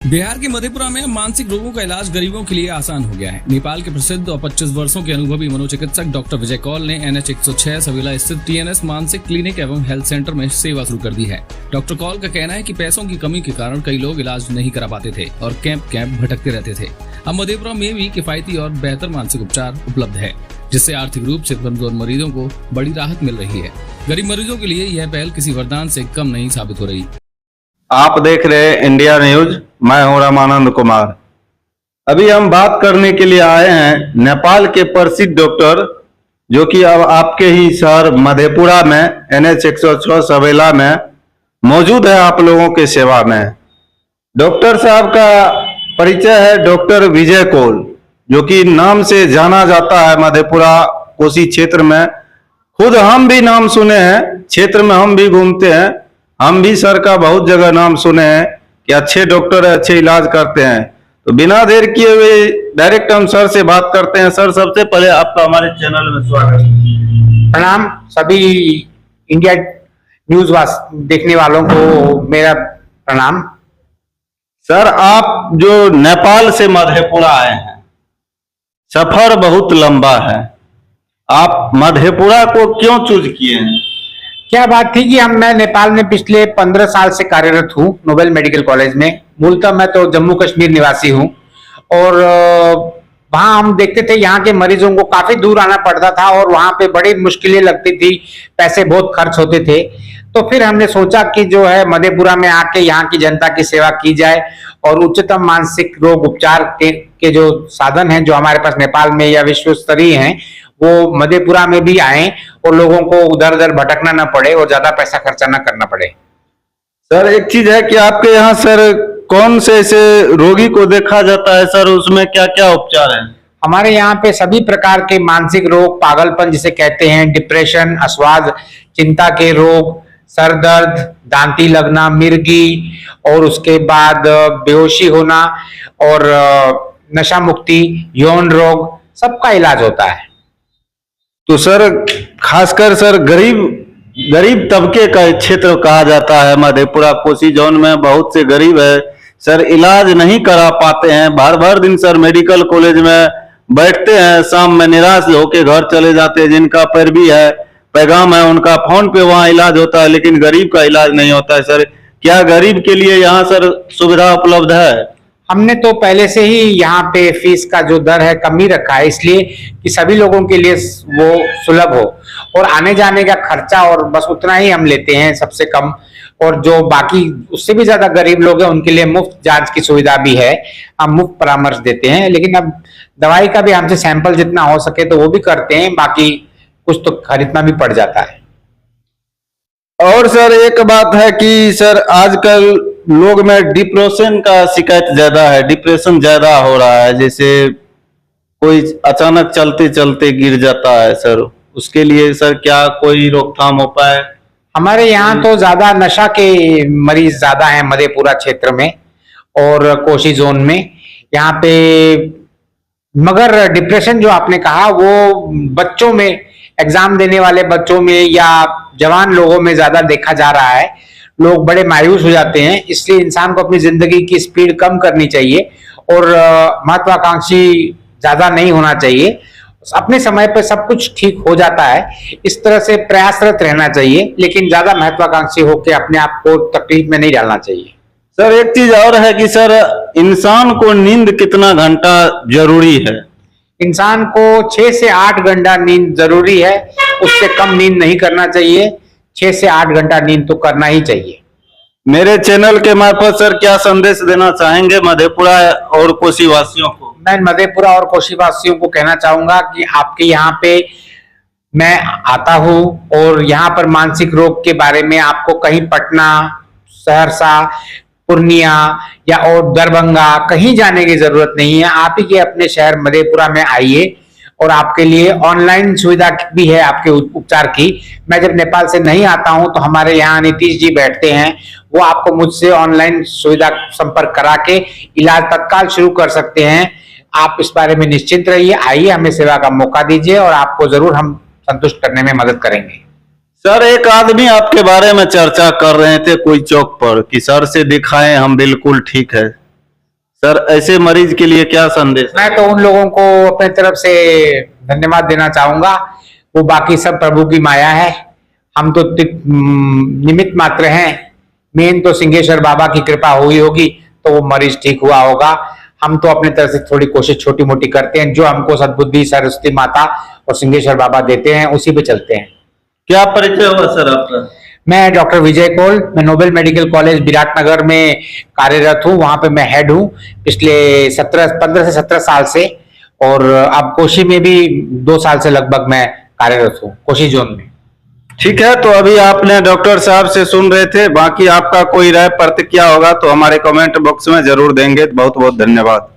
बिहार के मधेपुरा में मानसिक रोगों का इलाज गरीबों के लिए आसान हो गया है। नेपाल के प्रसिद्ध और 25 वर्षों के अनुभवी मनोचिकित्सक डॉक्टर विजय कौल ने NH 106 सवेला स्थित TNS मानसिक क्लिनिक एवं हेल्थ सेंटर में सेवा शुरू कर दी है। डॉक्टर कौल का कहना है कि पैसों की कमी के कारण कई लोग इलाज नहीं करा पाते थे और कैंप भटकते रहते थे। अब मधेपुरा में भी किफायती और बेहतर मानसिक उपचार उपलब्ध है, जिससे आर्थिक रूप से कमजोर मरीजों को बड़ी राहत मिल रही है। गरीब मरीजों के लिए यह पहल किसी वरदान से कम नहीं साबित हो रही। आप देख रहे हैं इंडिया न्यूज। मैं हूं रामानंद कुमार। अभी हम बात करने के लिए आए हैं नेपाल के प्रसिद्ध डॉक्टर, जो कि अब आपके ही शहर मधेपुरा में NH 106 सवेला में मौजूद है आप लोगों के सेवा में। डॉक्टर साहब का परिचय है डॉक्टर विजय कौल, जो कि नाम से जाना जाता है मधेपुरा कोसी क्षेत्र में। खुद हम भी नाम सुने हैं, क्षेत्र में हम भी घूमते हैं, हम भी सर का बहुत जगह नाम सुने हैं कि अच्छे डॉक्टर है, अच्छे इलाज करते हैं। तो बिना देर किए हुए डायरेक्ट हम सर से बात करते हैं। सर, सबसे पहले आपका हमारे चैनल में स्वागत। प्रणाम सभी इंडिया न्यूज देखने वालों को मेरा प्रणाम। सर, आप जो नेपाल से मधेपुरा आए हैं, सफर बहुत लंबा है, आप मधेपुरा को क्यों चूज किए हैं? क्या बात थी कि मैं नेपाल में पिछले 15 साल से कार्यरत हूँ, नोबेल मेडिकल कॉलेज में। मूलतः मैं तो जम्मू कश्मीर निवासी हूँ और वहाँ हम देखते थे यहाँ के मरीजों को काफी दूर आना पड़ता था और वहाँ पे बड़ी मुश्किलें लगती थी, पैसे बहुत खर्च होते थे। तो फिर हमने सोचा कि जो है मधेपुरा में आके यहाँ की जनता की सेवा की जाए और उच्चतम मानसिक रोग उपचार के जो साधन हैं जो हमारे पास नेपाल में या विश्व स्तरीय हैं, वो मधेपुरा में भी आए और लोगों को उधर उधर भटकना ना पड़े और ज्यादा पैसा खर्चा ना करना पड़े। सर, एक चीज है कि आपके यहाँ सर कौन से ऐसे रोगी को देखा जाता है सर, उसमें क्या क्या उपचार है? हमारे यहाँ पे सभी प्रकार के मानसिक रोग, पागलपन जिसे कहते हैं, डिप्रेशन, अस्वाद, चिंता के रोग, सर दर्द, दांती लगना, मिर्गी और उसके बाद बेहोशी होना और नशा मुक्ति, यौन रोग, सबका इलाज होता है। तो सर, खासकर सर गरीब तबके का क्षेत्र कहा जाता है मधेपुरा कोसी जोन में। बहुत से गरीब है सर, इलाज नहीं करा पाते हैं, भर दिन सर मेडिकल कॉलेज में बैठते हैं, शाम में निराश होके घर चले जाते हैं। जिनका पैरवी है, पैगाम है, उनका फोन पे वहाँ इलाज होता है, लेकिन गरीब का इलाज नहीं होता है। सर, क्या गरीब के लिए यहाँ सर सुविधा उपलब्ध है? हमने तो पहले से ही यहाँ पे फीस का जो दर है कम ही रखा है, इसलिए कि सभी लोगों के लिए वो सुलभ हो और आने जाने का खर्चा और बस उतना ही हम लेते हैं सबसे कम। और जो बाकी उससे भी ज्यादा गरीब लोग हैं उनके लिए मुफ्त जांच की सुविधा भी है, हम मुफ्त परामर्श देते हैं। लेकिन अब दवाई का भी हमसे सैंपल जितना हो सके तो वो भी करते हैं, बाकी कुछ तो खरीदना भी पड़ जाता है। और सर, एक बात है कि सर आजकल लोग में डिप्रेशन का शिकायत ज्यादा है, डिप्रेशन ज्यादा हो रहा है। जैसे कोई अचानक चलते चलते गिर जाता है सर, उसके लिए सर क्या कोई रोकथाम हो पाए? हमारे यहाँ तो ज्यादा नशा के मरीज ज्यादा हैं मधेपुरा क्षेत्र में और कोसी जोन में यहाँ पे। मगर डिप्रेशन जो आपने कहा वो बच्चों में, एग्जाम देने वाले बच्चों में या जवान लोगों में ज्यादा देखा जा रहा है। लोग बड़े मायूस हो जाते हैं, इसलिए इंसान को अपनी जिंदगी की स्पीड कम करनी चाहिए और महत्वाकांक्षी ज्यादा नहीं होना चाहिए। अपने समय पर सब कुछ ठीक हो जाता है, इस तरह से प्रयासरत रहना चाहिए, लेकिन ज्यादा महत्वाकांक्षी होकर अपने आप को तकलीफ में नहीं डालना चाहिए। सर, एक चीज और है कि सर इंसान को नींद कितना घंटा जरूरी है? इंसान को 6 से 8 घंटा नींद जरूरी है, उससे कम नींद नहीं करना चाहिए। 6 से 8 घंटा नींद तो करना ही चाहिए। मेरे चैनल के मार्फत सर क्या संदेश देना चाहेंगे मधेपुरा और कोसी वासियों को? मैं मधेपुरा और कोसी वासियों को कहना चाहूंगा कि आपके यहाँ पे मैं आता हूँ और यहाँ पर मानसिक रोग के बारे में आपको कहीं पटना, सहरसा, पूर्णिया या और दरभंगा कहीं जाने की जरूरत नहीं है। आप ही के अपने शहर मधेपुरा में आइए और आपके लिए ऑनलाइन सुविधा भी है आपके उपचार की। मैं जब नेपाल से नहीं आता हूं तो हमारे यहाँ नीतीश जी बैठते हैं, वो आपको मुझसे ऑनलाइन सुविधा संपर्क करा के इलाज तत्काल शुरू कर सकते हैं। आप इस बारे में निश्चिंत रहिए, आइए, हमें सेवा का मौका दीजिए और आपको जरूर हम संतुष्ट करने में मदद करेंगे। सर, एक आदमी आपके बारे में चर्चा कर रहे थे कोई चौक पर कि सर से दिखाएं हम बिल्कुल ठीक है, सर ऐसे मरीज के लिए क्या संदेश? मैं तो उन लोगों को अपने तरफ से धन्यवाद देना चाहूंगा। वो बाकी सब प्रभु की माया है, हम तो निमित्त मात्र हैं। मेन तो सिंहेश्वर बाबा की कृपा हुई होगी तो वो मरीज ठीक हुआ होगा। हम तो अपने तरफ से थोड़ी कोशिश छोटी मोटी करते हैं, जो हमको सद्बुद्धि सरस्वती माता और सिंहेश्वर बाबा देते हैं उसी पे चलते हैं। क्या परिचय हुआ सर आपका? मैं डॉक्टर विजय कौल, मैं नोबेल मेडिकल कॉलेज विराटनगर में कार्यरत हूँ। वहां पे मैं हेड हूँ पिछले 15 से 17 साल से, और अब कोशी में भी 2 साल से लगभग मैं कार्यरत हूँ, कोशी जोन में। ठीक है, तो अभी आपने डॉक्टर साहब से सुन रहे थे। बाकी आपका कोई राय प्रतिक्रिया होगा तो हमारे कमेंट बॉक्स में जरूर देंगे। बहुत बहुत धन्यवाद।